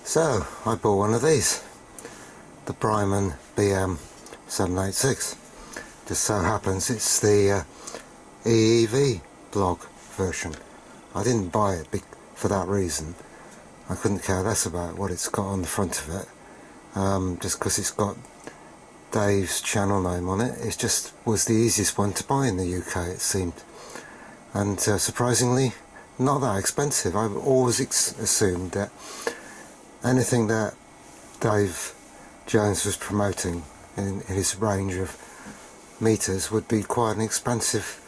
So I bought one of these, the BM786. Just so happens it's the EEV blog version. I didn't buy it for that reason. I couldn't care less about what it's got on the front of it, just because it's got Dave's channel name on it. It just was the easiest one to buy in the UK, it seemed, and surprisingly not that expensive. I've always assumed that anything that Dave Jones was promoting in his range of meters would be quite an expensive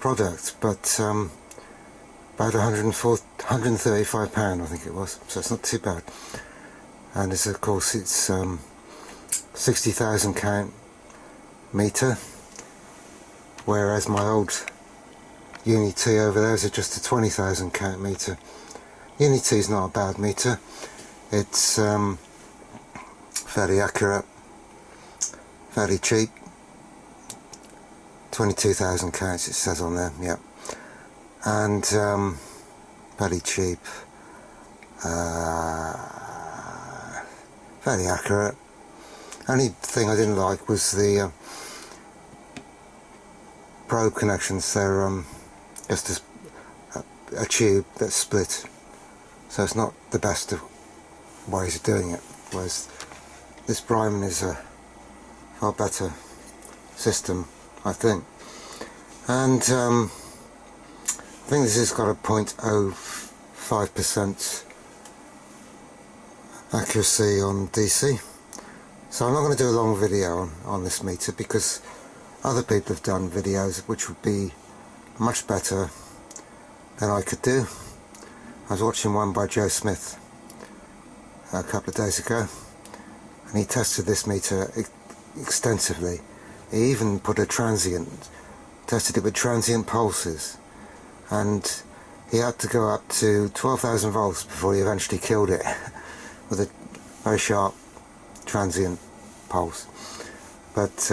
product, but about £135 I think it was, so it's not too bad. And it's, of course, it's 60,000 count meter, whereas my old Uni-T over there is just a 20,000 count meter. Uni-T is not a bad meter. It's fairly accurate, fairly cheap. 22,000 counts it says on there, yeah. And fairly cheap, fairly accurate. Only thing I didn't like was the probe connections. They're just a tube that's split, so it's not the best of ways of doing it, whereas this Bryman is a far better system, I think. And I think this has got a 0.05% accuracy on DC. So I'm not going to do a long video on this meter, because other people have done videos which would be much better than I could do. I was watching one by Joe Smith a couple of days ago, and he tested this meter extensively. He even put tested it with transient pulses, and he had to go up to 12,000 volts before he eventually killed it with a very sharp transient pulse. But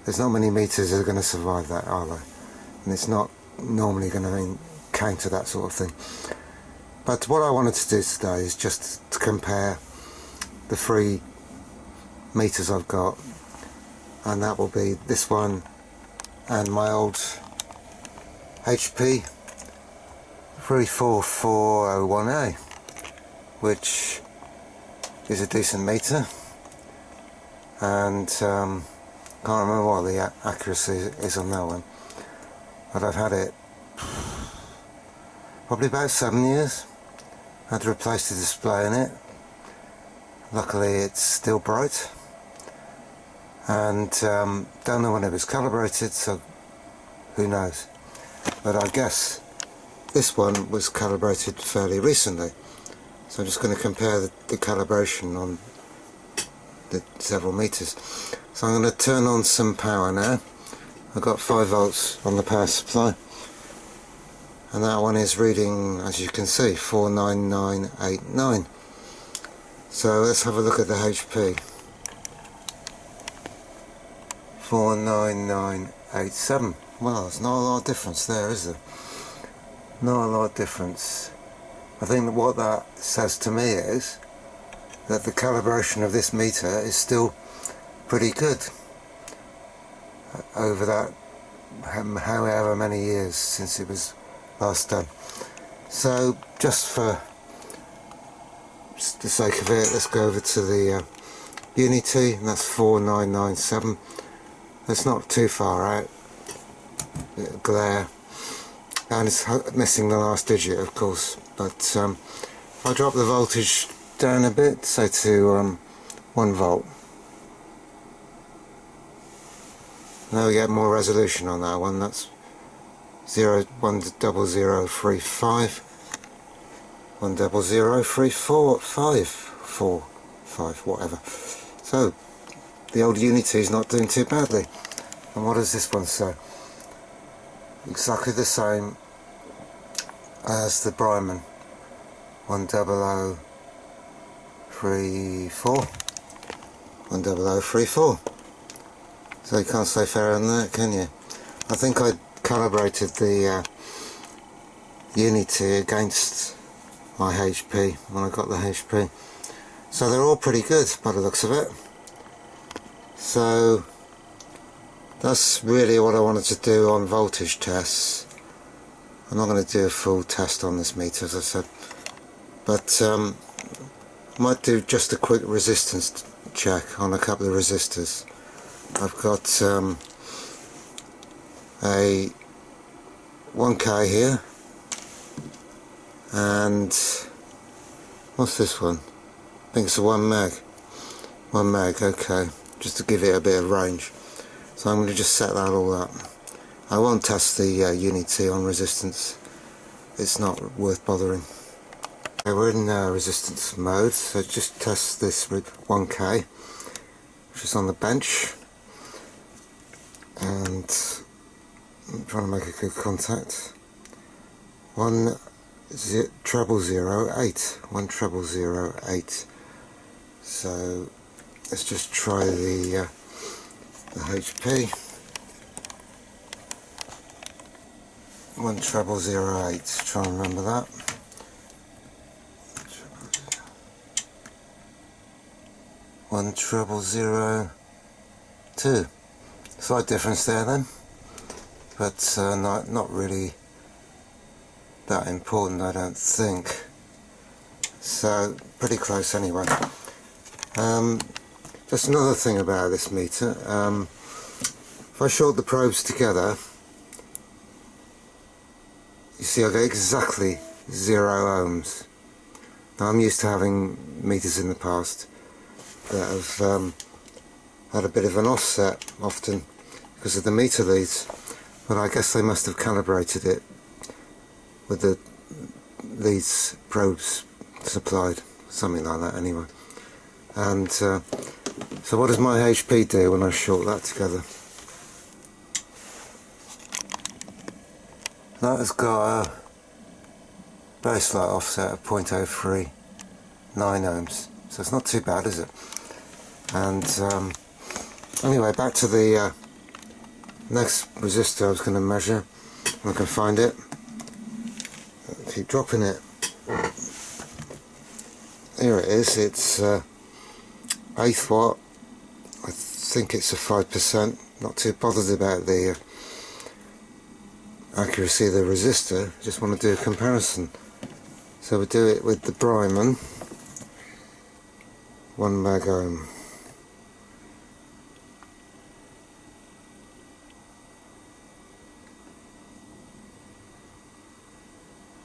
there's not many meters that are going to survive that, are there? And it's not normally going to encounter that sort of thing. But what I wanted to do today is just to compare the three meters I've got, and that will be this one and my old HP 34401A, which is a decent meter, and can't remember what the accuracy is on that one, but I've had it probably about 7 years. I had to replace the display in it. Luckily it's still bright, and don't know when it was calibrated, so who knows, but I guess this one was calibrated fairly recently. So I'm just going to compare the calibration on the several meters. So I'm going to turn on some power now. I've got 5 volts on the power supply, and that one is reading, as you can see, 49989. So let's have a look at the HP. 49987. Well, there's not a lot of difference there, is there? Not a lot of difference. I think that what that says to me is that the calibration of this meter is still pretty good over that however many years since it was last done. So just for the sake of it, let's go over to the Uni-T, and that's 4997. It's not too far out, glare, and it's missing the last digit, of course. But if I drop the voltage down a bit, say to 1 volt, now we get more resolution on that one. That's 10035, 100345545, whatever. So the old Uni-T is not doing too badly. And what does this one say? Exactly the same as the Bryman, 10034, 10034. So you can't say fairer than that, can you? I think I calibrated the Uni-T against my HP when I got the HP. So they're all pretty good by the looks of it. So that's really what I wanted to do on voltage tests. I'm not going to do a full test on this meter, as I said, but might do just a quick resistance check on a couple of resistors. I've got a 1K here, and what's this one? I think it's a 1 meg. 1 meg, okay, just to give it a bit of range. So I'm going to just set that all up. I won't test the Unity on resistance, it's not worth bothering. Okay, we're in resistance mode, so just test this with 1K, which is on the bench, and I'm trying to make a good contact. 10008, 10008. So let's just try the HP. 10008. Try and remember that. 10002. Slight difference there then, but not really that important, I don't think. So pretty close anyway. Just another thing about this meter. If I short the probes together, you see I get exactly 0 ohms. Now I'm used to having meters in the past that have had a bit of an offset often because of the meter leads, but I guess they must have calibrated it with the leads probes supplied, something like that anyway. And so what does my HP do when I short that together? That has got a very slight offset of 0.039 ohms, so it's not too bad, is it? And anyway, back to the next resistor I was going to measure, and I can find it. I'll keep dropping it. Here it is. It's 8th watt. I think it's a 5%. Not too bothered about the accuracy of the resistor. Just want to do a comparison. So we do it with the Bryman 1 meg ohm.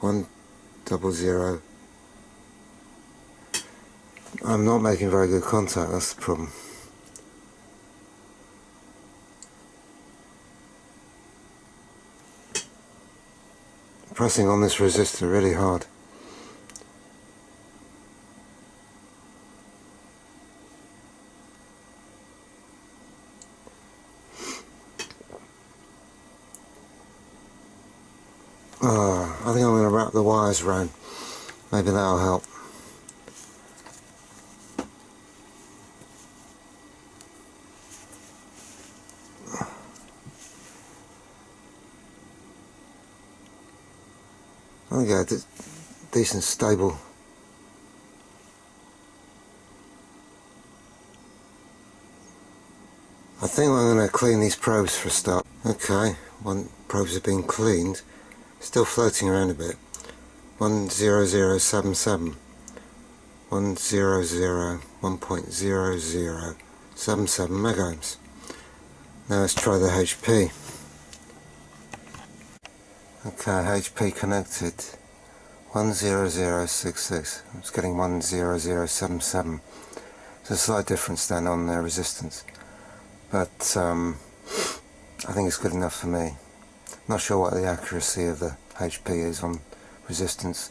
One 000. I'm not making very good contact, that's the problem. Pressing on this resistor really hard. I think I'm going to wrap the wires around. Maybe that'll help. I think decent stable. I think I'm going to clean these probes for a start. Okay, probes have been cleaned. Still floating around a bit. 10077. 1.0077 megohms. Now let's try the HP. Okay, HP connected. 10066. It's getting 10077. There's a slight difference then on the resistance, but I think it's good enough for me. Not sure what the accuracy of the HP is on resistance,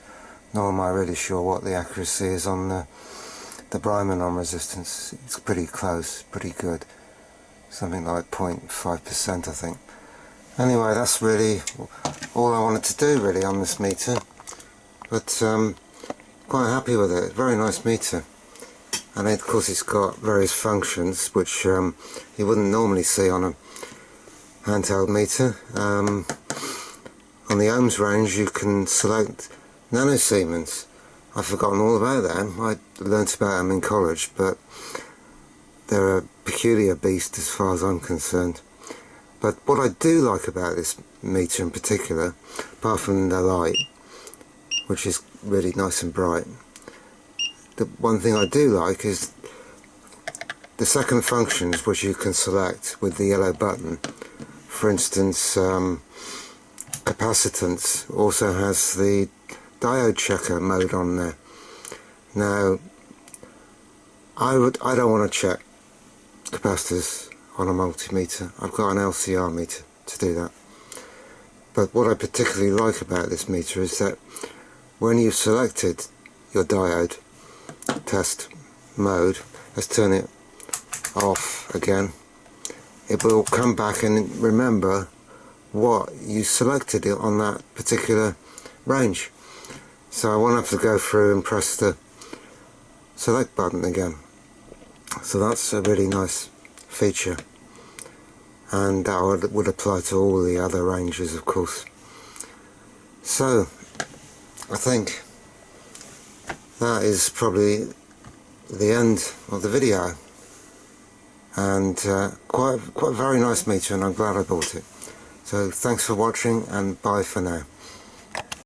nor am I really sure what the accuracy is on the Bryman on resistance. It's pretty close, pretty good. Something like 0.5%, I think. Anyway, that's really all I wanted to do really on this meter, but quite happy with it. Very nice meter, and of course it's got various functions which you wouldn't normally see on a handheld meter. On the ohms range you can select nanosiemens, I've forgotten all about them. I learnt about them in college, but they're a peculiar beast as far as I'm concerned. But what I do like about this meter in particular, apart from the light, which is really nice and bright, the one thing I do like is the second functions which you can select with the yellow button. For instance, capacitance also has the diode checker mode on there. Now, I don't want to check capacitors on a multimeter. I've got an LCR meter to do that. But what I particularly like about this meter is that when you've selected your diode test mode, let's turn it off again, it will come back and remember what you selected it on that particular range. So I won't have to go through and press the select button again. So that's a really nice feature, and that would apply to all the other ranges, of course. So I think that is probably the end of the video, and quite a very nice meter, and I'm glad I bought it. So thanks for watching, and bye for now.